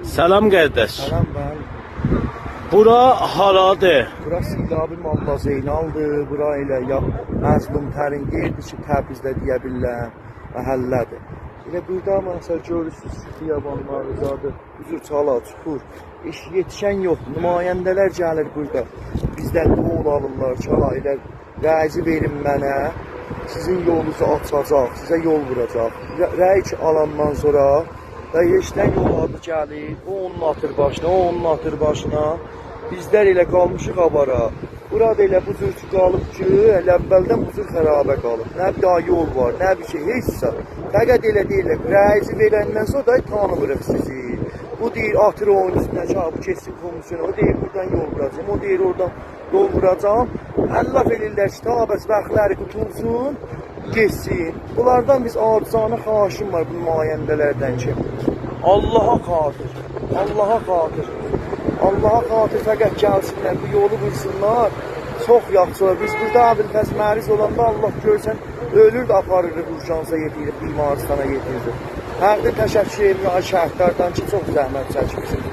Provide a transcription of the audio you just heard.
Selam kardeş. Salam ben. Bura haradır? Burası İlabi Malla Zeynal'dır. Bura ilə ya məzlum tərin yerdir ki, Təbrizdə deyə bilirəm, məhəllədir. Elə burada məsəl görürsünüz ki, xiyabanlar zadı, üzür çala, çuxur. Yetişən yox, nümayəndələr gəlir burada. Bizdən yol alırlar, çalaylar. Rəzi verin mənə, sizin yolunuzu açacaq, sizə yol vuracaq. Rəy alandan sonra Dayışdən yol adı gəlir, o onun atır başına, o onun atır başına. Bizlər elə qalmışıq avara. Burada elə bu cür qalıb ki, elə əvvəldən bu cür xərabə qalıb. Nə bir daha yol var, nə bir şey, heçsə. Fəqət elə deyirlər, rəizi verəndən sonra da tanımırıq sizi. Bu deyir, atır onun üstünə, bu keçsin komisyonu, o deyir, buradan yol vuracam, o deyir, oradan yol vuracam. Allah verirlər ki, tabəs bəxtləri qutulsun, geçsin. Bunlardan biz acizanə xahişim var bu nümayəndələrdən ki. Allaha xatir, Allaha xatir. Allaha xatir fəqət gəlsinlər, bu yolu vursunlar. Çox yaxşı olur. Biz burada Əbülfəz məriz olanda Allah görsən ölür də aparırıq urjansa yetirik, bimaristana yetirik. Hər də təşəkkür edirəm şəhərlərdən ki, çox zəhmət çəkmişsiniz.